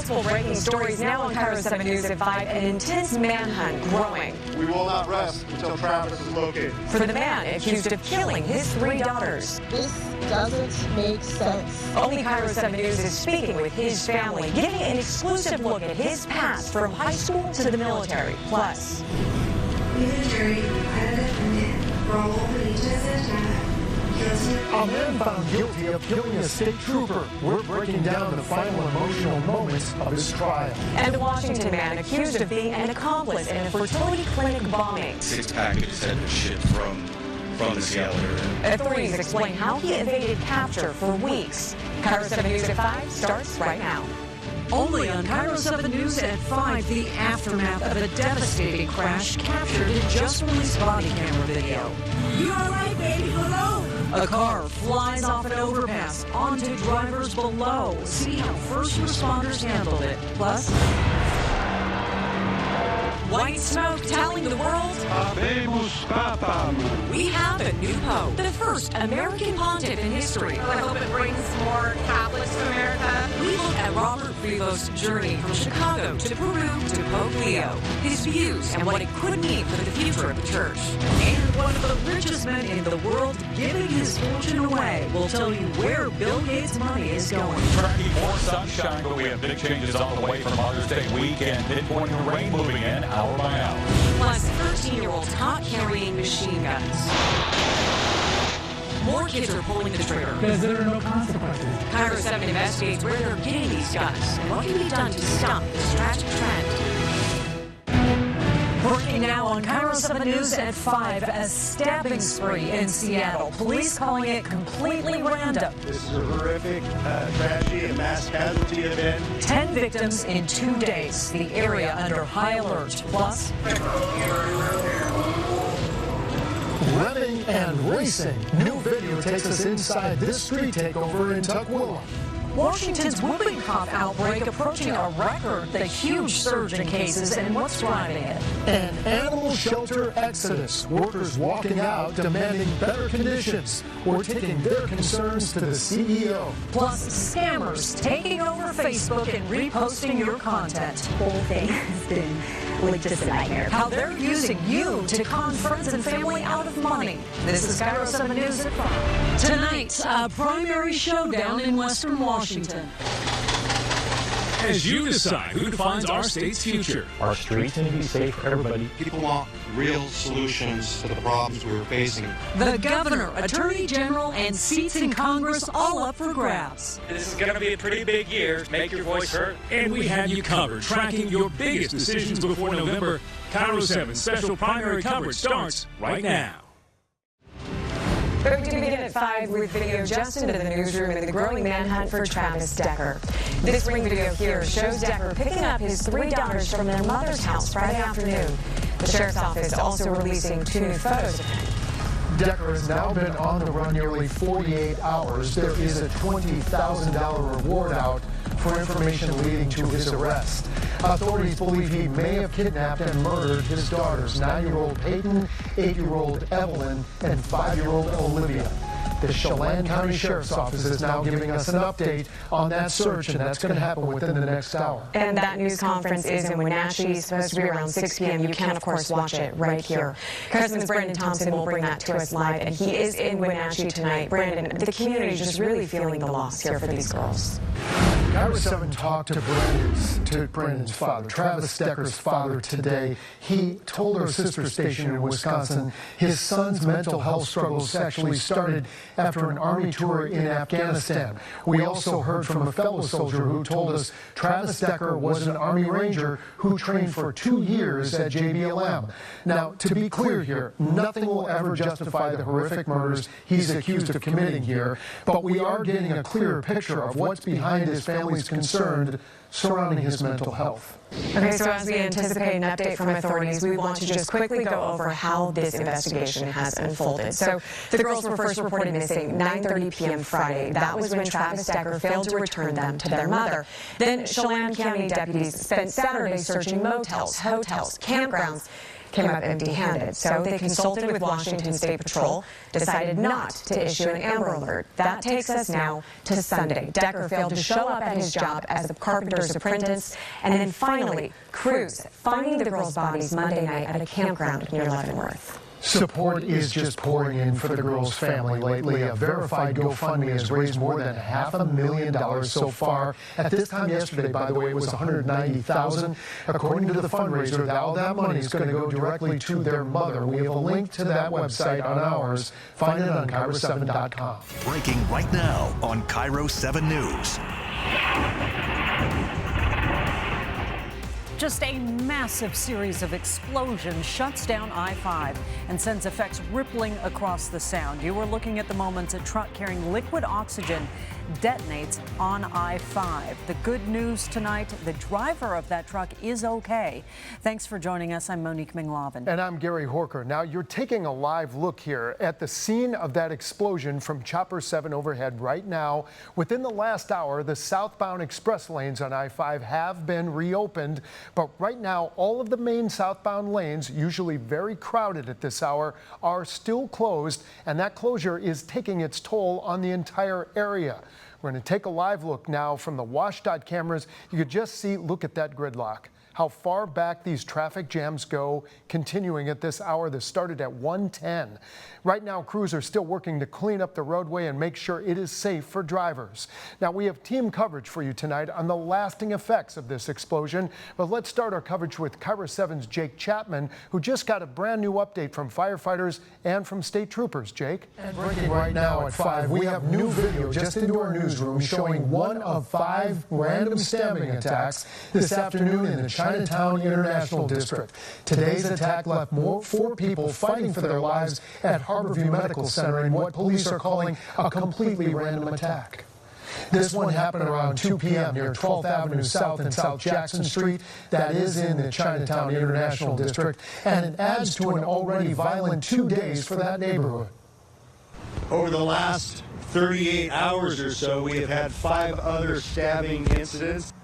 Multiple breaking stories now on Cairo 7 News at 5. An intense manhunt growing. We will not rest until Travis is located. For the man accused of killing his 3 daughters. This doesn't make sense. Only Cairo 7 News is speaking with his family, giving an exclusive look at his past from high school to the military. Plus, a man found guilty of killing a state trooper. We're breaking down the final emotional moments of his trial. and the Washington man accused of being an accomplice in a fertility clinic bombing. 6 packages had been shipped from the Seattle area. Authorities explain how he evaded capture for weeks. Cairo 7 News at 5 starts right now. Only on Cairo 7 News at 5, the aftermath of a devastating crash captured in just released body camera video. You all right, baby? Hello? A car flies off an overpass onto drivers below. See how first responders handled it. Plus, white smoke telling the world Habemus Papam. we have a new pope, the first American pontiff in history. I hope it brings more Catholics to America. We look at Robert Friese's journey from Chicago to Peru to Pope Leo, his views and what it could mean for the future of the church. And one of the richest men in the world giving his fortune away will tell you where Bill Gates' money is going. Tracking more sunshine, but we have big changes on the way for Mother's Day weekend. Pinpointing the rain moving in hour by hour. Plus, 13-year-olds caught carrying machine guns. More kids are pulling the trigger. Because there are no consequences. Cairo 7 investigates where they're getting these guns and what can be done to stop this tragic trend. Working now on Cairo 7 News at 5, a stabbing spree in Seattle. Police calling it completely random. This is a horrific tragedy, a mass casualty event. 10 victims in 2 days. The area under high alert. Plus, Running and racing. New video takes us inside this street takeover in Tukwila. Washington's whooping cough outbreak approaching a record, the huge surge in cases and what's driving it. An animal shelter exodus. Workers walking out demanding better conditions or taking their concerns to the CEO. Plus, scammers taking over Facebook and reposting your content. The whole thing has been like just a nightmare. How they're using you to con friends and family out of money. This is Cairo 7 News at 5. Tonight, a primary showdown in Western Washington. As you decide who defines our state's future. Our streets need to be safe for everybody. People want real solutions to the problems we're facing. The governor, attorney general, and seats in Congress all up for grabs. This is going to be a pretty big year. Make your voice heard. And we have you covered, tracking your biggest decisions before November. Cairo 7 special primary coverage starts right now. But we do begin at 5 with video just into the newsroom and the growing manhunt for Travis Decker. This ring video here shows Decker picking up his 3 daughters from their mother's house Friday afternoon. The sheriff's office also releasing 2 new photos of him. Decker has now been on the run nearly 48 hours. There is a $20,000 reward out for information leading to his arrest. Authorities believe he may have kidnapped and murdered his daughters, 9-year-old Peyton, 8-year-old Evelyn, and 5-year-old Olivia. The Chelan County Sheriff's Office is now giving us an update on that search, and that's going to happen within the next hour. And that news conference is in Wenatchee. It's supposed to be around 6 p.m. You can, of course, watch it right here. Carson's Brandon Thompson will bring that to us live, and he is in Wenatchee tonight. Brandon, the community is just really feeling the loss here for these girls. Cairo 7 talked to Brandon's father, Travis Decker's father, today. He told our sister station in Wisconsin his son's mental health struggles actually started after an Army tour in Afghanistan. We also heard from a fellow soldier who told us Travis Decker was an Army Ranger who trained for 2 years at JBLM. Now, to be clear here, nothing will ever justify the horrific murders he's accused of committing here, but we are getting a clearer picture of what's behind his family's concern surrounding his mental health. Okay, so as we anticipate an update from authorities, we want to just quickly go over how this investigation has unfolded. So the girls were first reported missing 9:30 p.m. Friday. That was when Travis Decker failed to return them to their mother. Then Chelan County deputies spent Saturday searching motels, hotels, campgrounds, came up empty-handed. So they consulted with Washington State Patrol, decided not to issue an Amber Alert. That takes us now to Sunday. Decker failed to show up at his job as a carpenter doctor's apprentice. And then finally, crews finding the girls' bodies Monday night at a campground near Leavenworth. Support is just pouring in for the girls' family lately. A verified GoFundMe has raised more than $500,000 so far. At this time yesterday, by the way, it was $190,000. According to the fundraiser, all that money is going to go directly to their mother. We have a link to that website on ours. Find it on KIRO7.com. Breaking right now on KIRO 7 News. Just a massive series of explosions shuts down I-5 and sends effects rippling across the sound. You are looking at the moments a truck carrying liquid oxygen detonates on I-5. The good news tonight, the driver of that truck is okay. Thanks for joining us. I'm Monique Minglavin. And I'm Gary Horker. Now, you're taking a live look here at the scene of that explosion from Chopper 7 overhead right now. Within the last hour, the southbound express lanes on I-5 have been reopened. But right now, all of the main southbound lanes, usually very crowded at this hour, are still closed. And that closure is taking its toll on the entire area. We're going to take a live look now from the WashDOT cameras. You could just see, look at that gridlock. How far back these traffic jams go, continuing at this hour. This started at 1:10. Right now, crews are still working to clean up the roadway and make sure it is safe for drivers. Now, we have team coverage for you tonight on the lasting effects of this explosion. But let's start our coverage with KIRO 7's Jake Chapman, who just got a brand new update from firefighters and from state troopers. Jake? And breaking right now at 5, we have new video just into our newsroom showing one of 5 random stabbing attacks this afternoon in the Chinatown International District. Today's attack left 4 people fighting for their lives at Harborview Medical Center in what police are calling a completely random attack. This one happened around 2 p.m. near 12th Avenue South and South Jackson Street. That is in the Chinatown International District, and it adds to an already violent 2 days for that neighborhood. Over the last 38 hours or so, we have had 5 other stabbing incidents.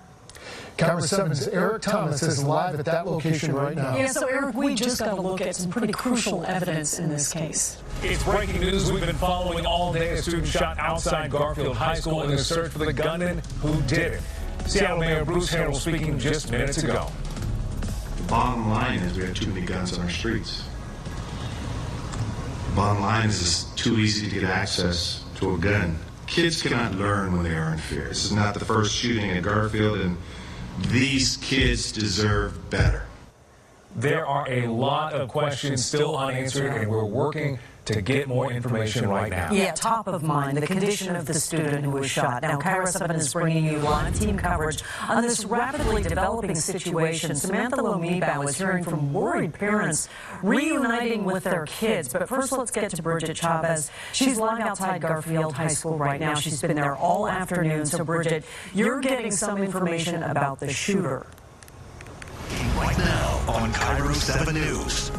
KIRO 7's Eric Thomas is live at that location right now. Yeah, so Eric, we just got a look at some pretty crucial evidence in this case. It's breaking news we've been following all day. A student shot outside Garfield High School in the search for the gunman who did it. Seattle Mayor Bruce Harrell speaking just minutes ago. The bottom line is we have too many guns on our streets. The bottom line is it's too easy to get access to a gun. Kids cannot learn when they are in fear. This is not the first shooting at Garfield, and these kids deserve better. There are a lot of questions still unanswered, and we're working to get more information right now. Yeah, top of mind, the condition of the student who was shot. Now, KIRO 7 is bringing you live team coverage on this rapidly developing situation. Samantha Lomibao is hearing from worried parents reuniting with their kids. But first, let's get to Bridget Chavez. She's live outside Garfield High School right now. She's been there all afternoon. So, Bridget, you're getting some information about the shooter. Right now on KIRO 7 News.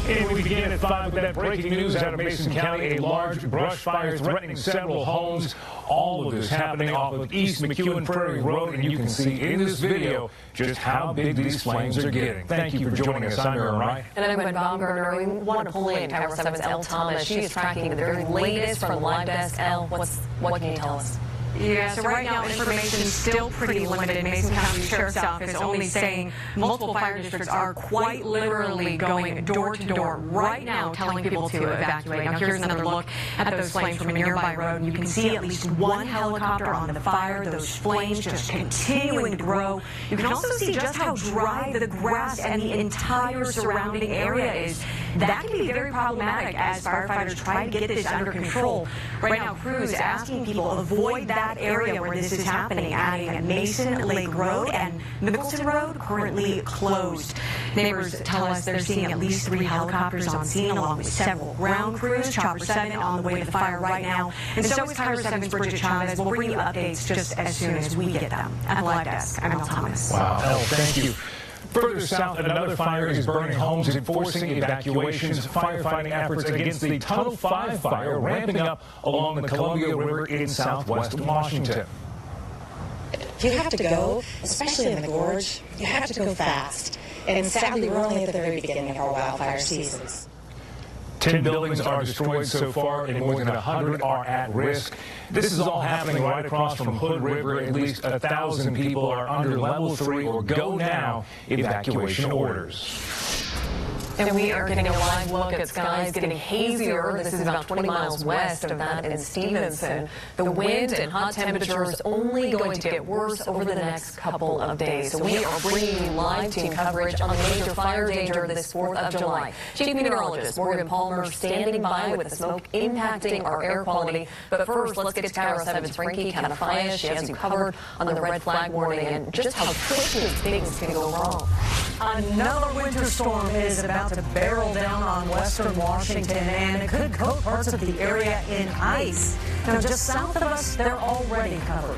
And we begin at 5 with that breaking news out of Mason County. A large brush fire threatening several homes. All of this happening off of East McEwen Prairie Road. And you can see in this video just how big these flames are getting. Thank you for joining us. I'm Aaron Wright. And I'm Gwen Baumgartner. We want to pull in KIRO 7's Elle Thomas. She is tracking the very latest from Live Desk. Elle, what can you tell us? Yeah, so right now information is still pretty limited. Mason County Sheriff's Office only saying multiple fire districts are quite literally going door to door right now telling people to evacuate. Now here's another look at those flames from a nearby road. And you can see at least one helicopter on the fire, those flames just continuing to grow. You can also see just how dry the grass and the entire surrounding area is. That can be very problematic as firefighters try to get this under control. Right now, crews asking people avoid that area where this is happening, adding at Mason Lake Road and Middleton Road currently closed. Neighbors tell us they're seeing at least 3 helicopters on scene along with several ground crews. Chopper 7 on the way to the fire right now. And so is KIRO 7's Bridget Chavez. We'll bring you updates just as soon as we get them. At the Live Desk, I'm Elle Thomas. Wow, Elle, thank you. Further south, another fire is burning homes and forcing evacuations. Firefighting efforts against the Tunnel 5 fire ramping up along the Columbia River in southwest Washington. If you have to go, especially in the gorge, you have to go fast. And sadly, we're only at the very beginning of our wildfire seasons. 10 buildings are destroyed so far, and more than 100 are at risk. This is all happening right across from Hood River. At least 1,000 people are under level 3 or go now evacuation orders. And we are getting a live look at skies getting hazier. This is about 20 miles west of that in Stevenson. The wind and hot temperatures only going to get worse over the next couple of days. So we are bringing you live team coverage on the major fire danger this 4th of July. Chief Meteorologist Morgan Palmer standing by with the smoke impacting our air quality. But first, let's get to Cairo 7's Frankie Canafaya. She has you covered on the red flag warning and just how quickly things can go wrong. Another winter storm is about to barrel down on western Washington, and it could coat parts of the area in ice. Now, just south of us, they're already covered.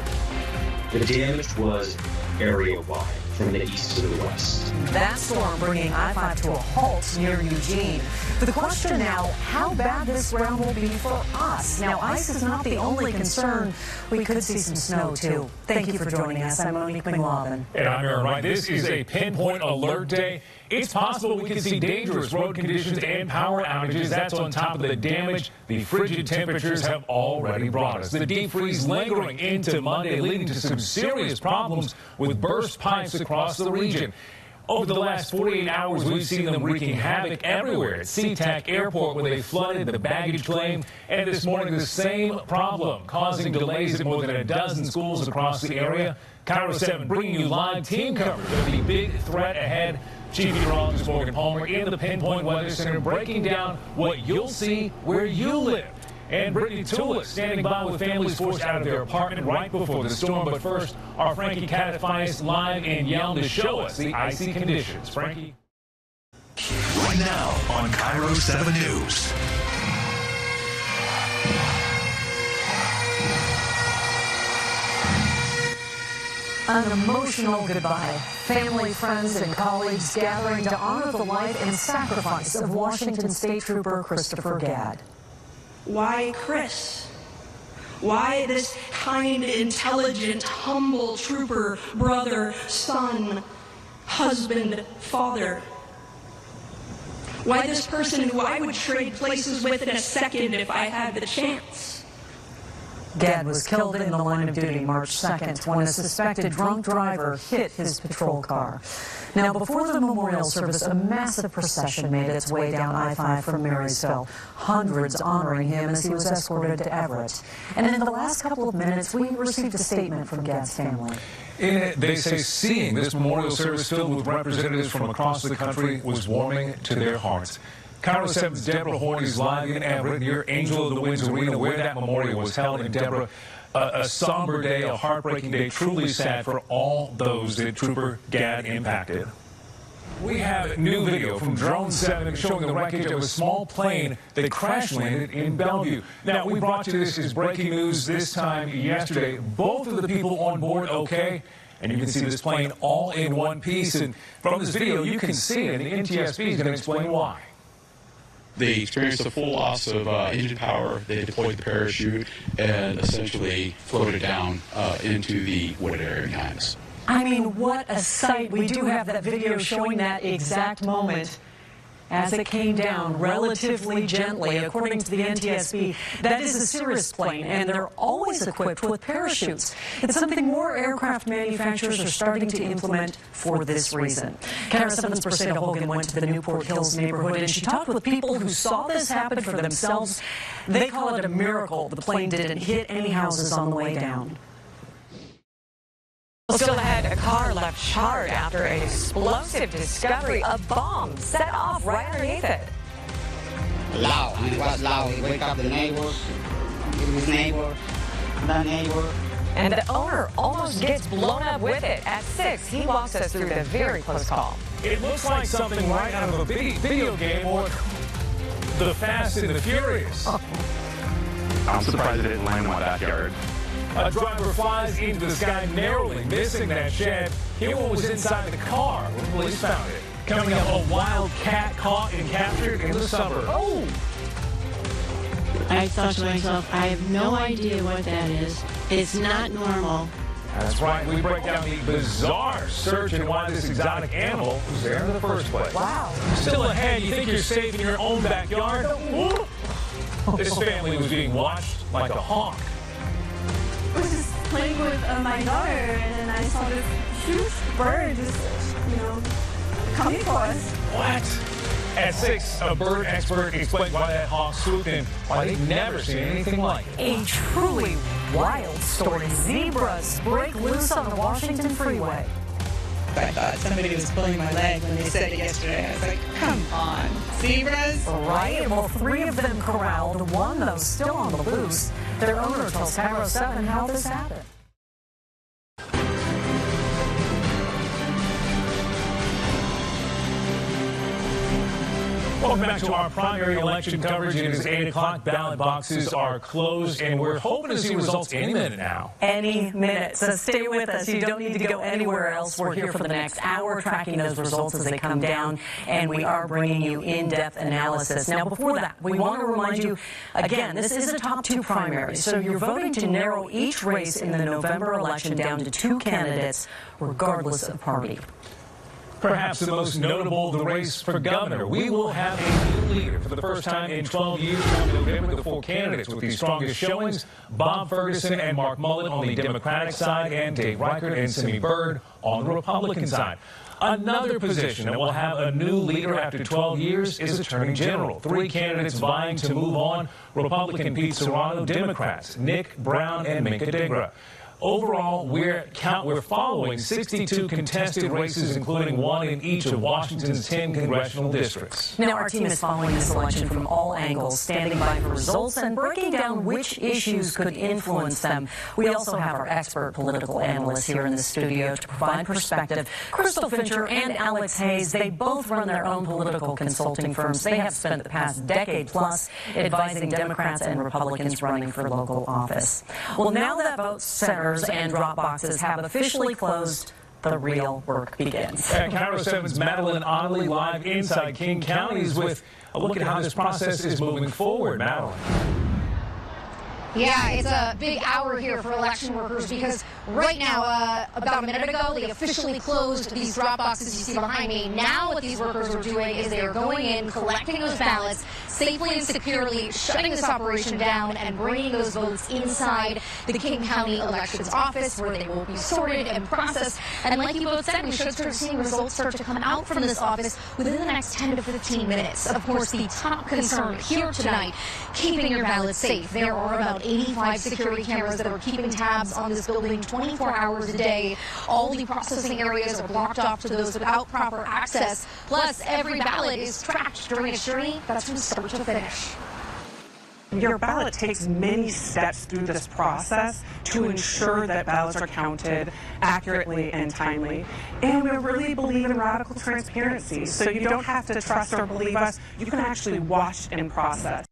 The damage was area-wide, from the east to the west. That storm bringing I-5 to a halt near Eugene. The question now, how bad this round will be for us? Now, ice is not the only concern. We could see some snow, too. Thank you for joining us. I'm Monique McLaughlin. And I'm Aaron Wright. This is a pinpoint alert day. It's possible we could see dangerous road conditions and power outages. That's on top of the damage the frigid temperatures have already brought us. The deep freeze lingering into Monday, leading to some serious problems with burst pipes across the region. Over the last 48 hours, we've seen them wreaking havoc everywhere. At SeaTac Airport, where they flooded the baggage claim, and this morning the same problem, causing delays at more than a dozen schools across the area. Cairo 7 bringing you live team coverage of the big threat ahead. Chief Meteorologist Morgan Palmer in the Pinpoint Weather Center, breaking down what you'll see where you live. And Brittany Tulis standing by with families forced out of their apartment right before the storm. But first, our Frankie Canafaya live in Yelm to show us the icy conditions. Frankie. Right now on Cairo 7 News. An emotional goodbye. Family, friends, and colleagues gathering to honor the life and sacrifice of Washington State Trooper Christopher Gadd. Why Chris? Why this kind, intelligent, humble trooper, brother, son, husband, father? Why this person who I would trade places with in a second if I had the chance? Gadd was killed in the line of duty March 2nd when a suspected drunk driver hit his patrol car. Now, before the memorial service, a massive procession made its way down I-5 from Marysville, hundreds honoring him as he was escorted to Everett. And in the last couple of minutes, we received a statement from Gadd's family. In it, they say seeing this memorial service filled with representatives from across the country was warming to their hearts. Cairo 7's Deborah Horn is live in Everett near Angel of the Winds Arena, where that memorial was held. And Deborah, a somber day, a heartbreaking day, truly sad for all those that Trooper Gadd impacted. We have new video from Drone 7 showing the wreckage of a small plane that crash landed in Bellevue. Now, we brought you this as breaking news this time yesterday. Both of the people on board okay, and you can see this plane all in one piece. And from this video, you can see it, and the NTSB is going to explain why. They experienced a full loss of engine power. They deployed the parachute and essentially floated down into the wooded area behind us. I mean, what a sight. We do have that video showing that exact moment as it came down relatively gently, according to the NTSB. That is a Cirrus plane, and they're always equipped with parachutes. It's something more aircraft manufacturers are starting to implement for this reason. Cairo 7's Priscilla Hogan went to the Newport Hills neighborhood, and she talked with people who saw this happen for themselves. They call it a miracle the plane didn't hit any houses on the way down. Still ahead, a car left charred after an explosive discovery. A bomb set off right underneath it. Loud. I mean, it was loud. It wake up the neighbors, his neighbor, the neighbor. And the owner almost gets blown up with it. At 6, he walks us through the very close call. It looks like something right out of a video game or The Fast and the Furious. I'm surprised it didn't land in my backyard. A driver flies into the sky, narrowly missing that shed. Hear what was inside the car when police found it. Coming up, a wild cat caught and captured in the suburbs. Oh! I thought to myself, I have no idea what that is. It's not normal. That's right. We break down the bizarre search and why this exotic animal was there in the first place. Wow. Still ahead, you think you're safe in your own backyard? This family was being watched like a hawk. I was just playing with my daughter, and I saw this huge bird just, coming for us. What? At 6, a bird expert explains why that hawk swooped in, why they've never seen anything like it. A truly wild story. Zebras break loose on the Washington freeway. I thought somebody was pulling my leg when they said it yesterday. I was like, come on, zebras? Right, well, 3 of them corralled, one, though, still on the loose. Their owner tells Cairo 7 how this happened. Welcome back to our primary election coverage. It is 8 o'clock. Ballot boxes are closed, and we're hoping to see results any minute now. Any minute. So stay with us. You don't need to go anywhere else. We're here for the next hour tracking those results as they come down, and we are bringing you in-depth analysis. Now, before that, we want to remind you, again, this is a top 2 primary, so you're voting to narrow each race in the November election down to 2 candidates, regardless of party. Perhaps the most notable, the race for governor. We will have a new leader for the first time in 12 years. Come November, the 4 candidates with the strongest showings: Bob Ferguson and Mark Mullen on the Democratic side, and Dave Reichert and Simi Byrd on the Republican side. Another position that will have a new leader after 12 years is Attorney General. 3 candidates vying to move on: Republican Pete Serrano, Democrats Nick Brown and Minka Degra. Overall, we're following 62 contested races, including 1 in each of Washington's 10 congressional districts. Now, our team is following this election from all angles, standing by for results and breaking down which issues could influence them. We also have our expert political analysts here in the studio to provide perspective. Crystal Fincher and Alex Hayes, they both run their own political consulting firms. They have spent the past decade plus advising Democrats and Republicans running for local office. Well, now that vote centers and drop boxes have officially closed, the real work begins. And Cairo 7's Madeline Onley live inside King Counties with a look at how this process is moving forward. Madeline. Yeah, it's a big hour here for election workers because right now, about a minute ago, they officially closed these drop boxes you see behind me. Now what these workers are doing is they are going in, collecting those ballots safely and securely, shutting this operation down and bringing those votes inside the King County Elections Office where they will be sorted and processed. And like you both said, we should start seeing results start to come out from this office within the next 10 to 15 minutes. Of course, the top concern here tonight, keeping your ballots safe. There are about 85 security cameras that are keeping tabs on this building 24 hours a day. All the processing areas are blocked off to those without proper access. Plus, every ballot is tracked during its journey. That's from start to finish. Your ballot takes many steps through this process to ensure that ballots are counted accurately and timely. And we really believe in radical transparency. So you don't have to trust or believe us. You can actually watch and process.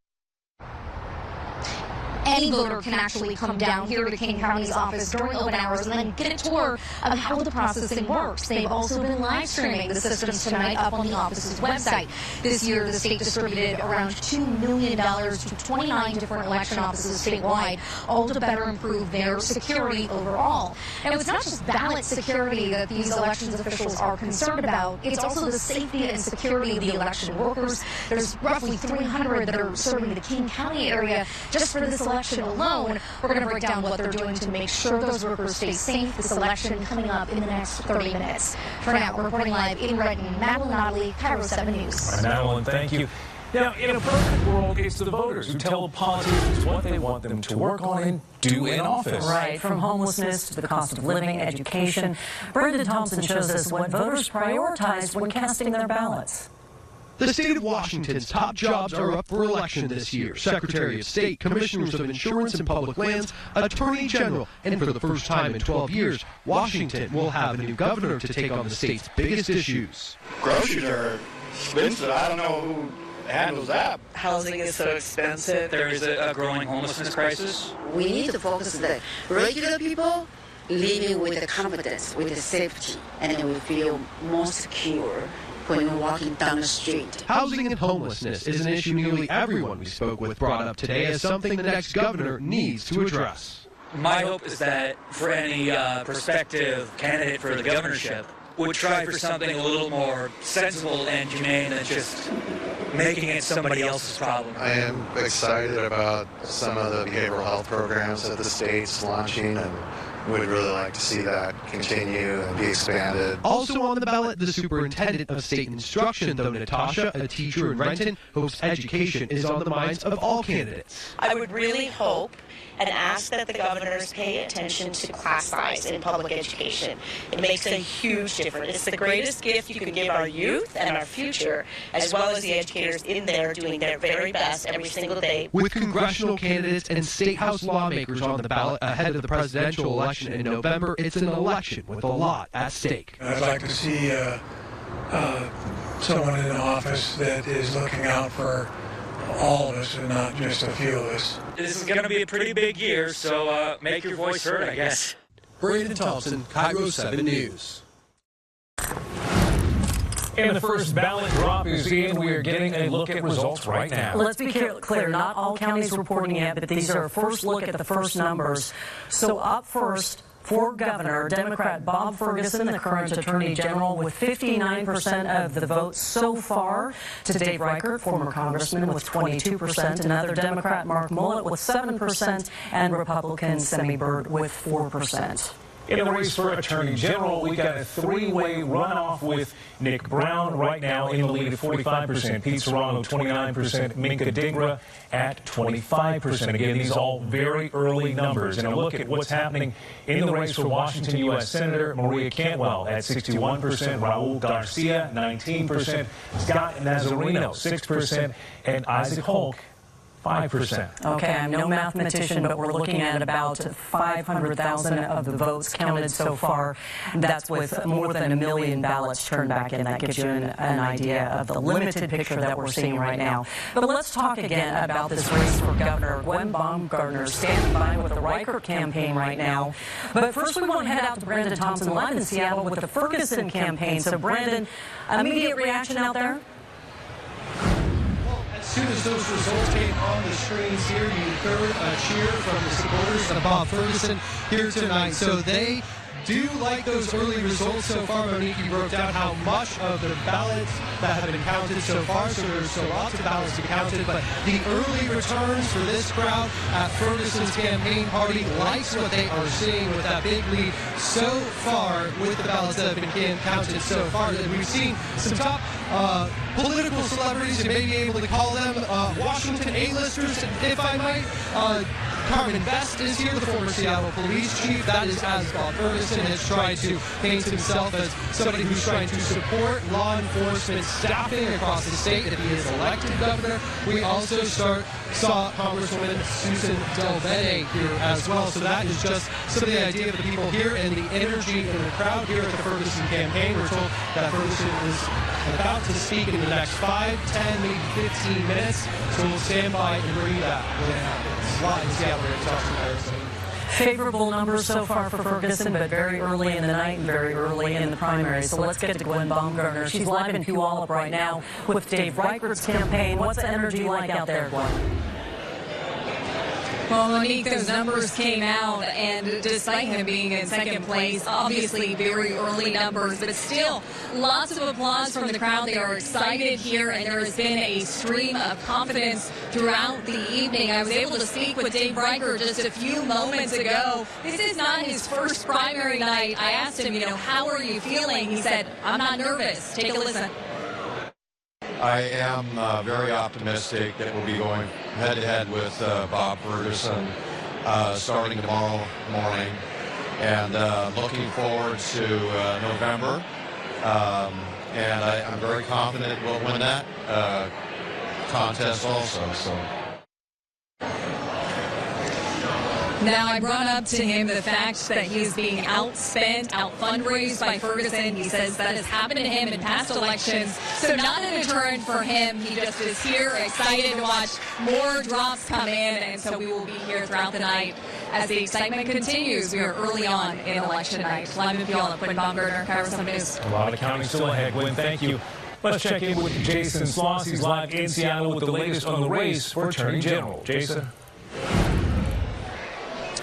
Any voter can actually come down here to King County's office during open hours and then get a tour of how the processing works. They've also been live streaming the systems tonight up on the office's website. This year, the state distributed around $2 million to 29 different election offices statewide, all to better improve their security overall. And it's not just ballot security that these elections officials are concerned about. It's also the safety and security of the election workers. There's roughly 300 that are serving the King County area just for this election alone. We're going to break down what they're doing to make sure those workers stay safe. This election coming up in the next 30 minutes. For now, we're reporting live in Renton, Madeline Otley, Cairo 7 News. Madeline, thank you. Now, in a perfect world, it's the voters who tell the politicians what they want them to work on and do in office. Right, from homelessness to the cost of living, education. Brendan Thompson shows us what voters prioritize when casting their ballots. The state of Washington's top jobs are up for election this year. Secretary of State, Commissioners of Insurance and Public Lands, Attorney General, and for the first time in 12 years, Washington will have a new governor to take on the state's biggest issues. Groceries are expensive. I don't know who handles that. Housing is so expensive. There is a growing homelessness crisis. We need to focus on the regular people living with the confidence, with the safety, and then we feel more secure when we're walking down the street. Housing and homelessness is an issue nearly everyone we spoke with brought up today as something the next governor needs to address. My hope is that for any prospective candidate for the governorship would try for something a little more sensible and humane than just making it somebody else's problem. I am excited about some of the behavioral health programs that the state's launching, and would really like to see that continue and be expanded. Also on the ballot, the superintendent of state instruction, though Natasha, a teacher in Renton, hopes education is on the minds of all candidates. I would really hope and ask that the governors pay attention to class size in public education. It makes a huge difference. It's the greatest gift you can give our youth and our future, as well as the educators in there doing their very best every single day. With congressional candidates and state house lawmakers on the ballot ahead of the presidential election in November, it's an election with a lot at stake. I'd like to see someone in office that is looking out for all of us and not just a few of us. This is going to be a pretty big year, so make your voice heard, I guess. Brandon Thompson, Cairo 7 News. And the first ballot drop is in. We are getting a look at results right now. Let's be clear, not all counties reporting yet, but these are a first look at the first numbers. So up first, for governor, Democrat Bob Ferguson, the current attorney general, with 59% of the vote so far, to Dave Reichert, former congressman, with 22%, another Democrat, Mark Mullet, with 7%, and Republican Semi Bird with 4%. In the race for Attorney General, we got a three-way runoff with Nick Brown right now in the lead at 45%, Pete Serrano 29%, Minka Dingra at 25%. Again, these are all very early numbers. And a look at what's happening in the race for Washington U.S. Senator Maria Cantwell at 61%, Raul Garcia 19%, Scott Nazarino 6%, and Isaac Holk 5%. Okay, I'm no mathematician, but we're looking at about 500,000 of the votes counted so far. That's with more than 1 million ballots turned back in. That gives you an idea of the limited picture that we're seeing right now. But let's talk again about this race for governor. Gwen Baumgartner standing by with the Reichert campaign right now. But first we want to head out to Brandon Thompson live in Seattle with the Ferguson campaign. So Brandon, immediate reaction out there? As soon as those results came on the screens here, you heard a cheer from the supporters of Bob Ferguson here tonight. So they do like those early results so far. Monique, you broke down how much of the ballots that have been counted so far, so there's still lots of ballots to be counted, but the early returns for this crowd at Ferguson's campaign party likes what they are seeing with that big lead so far with the ballots that have been counted so far. And we've seen some top political celebrities, you may be able to call them Washington A-listers, if I might. Carmen Best is here, the former Seattle police chief. That is as Bob Ferguson has tried to paint himself as somebody who's trying to support law enforcement staffing across the state if he is elected governor. We also saw Congresswoman Susan Delvede here as well. So that is just some of the idea of the people here and the energy in the crowd here at the Ferguson campaign. We're told that Ferguson is about to speak in the next 5, 10, maybe 15 minutes. So we'll stand by and bring you that when it happens. Live in Seattle, we're going to talk to Harrison. Favorable numbers so far for Ferguson, but very early in the night and very early in the primary. So let's get to Gwen Baumgartner. She's live in Puyallup right now with Dave Reichert's campaign. What's the energy like out there, Gwen? Well, Monique, those numbers came out, and despite him being in second place, obviously very early numbers, but still lots of applause from the crowd. They are excited here, and there has been a stream of confidence throughout the evening. I was able to speak with Dave Reichert just a few moments ago. This is not his first primary night. I asked him, how are you feeling? He said, I'm not nervous. Take a listen. I am very optimistic that we'll be going head-to-head with Bob Ferguson starting tomorrow morning, and looking forward to November. And I'm very confident we'll win that contest also. So. Now, I brought up to him the fact that he is being outspent, out-fundraised by Ferguson. He says that has happened to him in past elections, so not a deterrent for him. He just is here, excited to watch more drops come in, and so we will be here throughout the night as the excitement continues. We are early on in election night. Live in Puyallup, Gwen Baumgartner, Cairo 7 News. A lot of counting still ahead, Gwen. Thank you. Let's check in with Jason Sloss. He's live in Seattle with the latest on the race for Attorney General. Jason.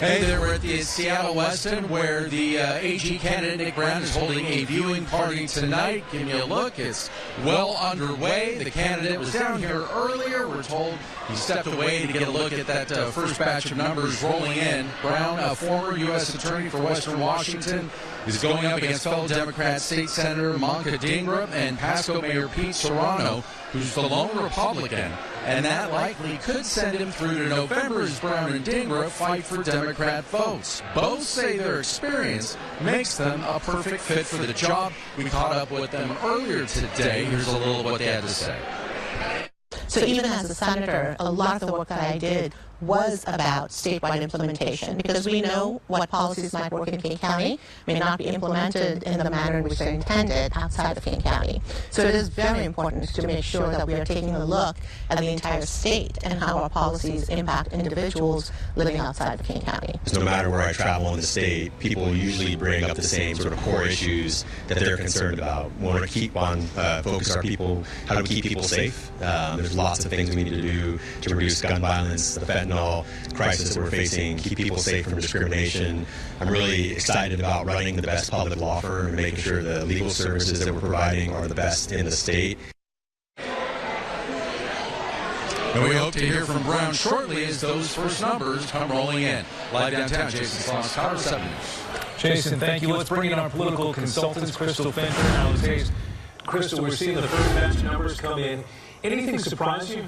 Hey there, we're at the Seattle West End where the AG candidate Nick Brown is holding a viewing party tonight. Give me a look. It's well underway. The candidate was down here earlier. We're told he stepped away to get a look at that first batch of numbers rolling in. Brown, a former U.S. Attorney for Western Washington, is going up against fellow Democrat State Senator Manka Dhingra and Pasco Mayor Pete Serrano, who's the lone Republican. And that likely could send him through to November as Brown and Dhingra fight for Democrat votes. Both say their experience makes them a perfect fit for the job. We caught up with them earlier today. Here's a little of what they had to say. So even as a senator, a lot of the work that I did was about statewide implementation, because we know what policies might work in King County may not be implemented in the manner in which they're intended outside of King County. So it is very important to make sure that we are taking a look at the entire state and how our policies impact individuals living outside of King County. No matter where I travel in the state, people usually bring up the same sort of core issues that they're concerned about. We want to keep on focus our people, how to keep people safe. There's lots of things we need to do to reduce gun violence, the fentanyl crisis that we're facing, keep people safe from discrimination. I'm really excited about running the best public law firm and making sure the legal services that we're providing are the best in the state. And we hope to hear from Brown shortly as those first numbers come rolling in. Live downtown, Jason Sloss, Colorado 7 News. Jason, thank you. Let's bring in our political consultants, Crystal Fincher and Alex Hayes. Crystal, we're seeing the first batch of numbers come in. Anything surprise you?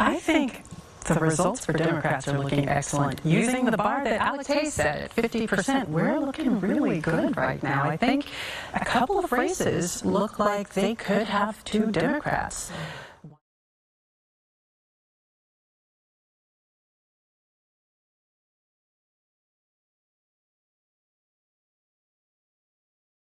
I think the results for Democrats are looking excellent. Using the bar that Alex Hayes set at 50%, we're looking really good right now. I think a couple of races look like they could have two Democrats.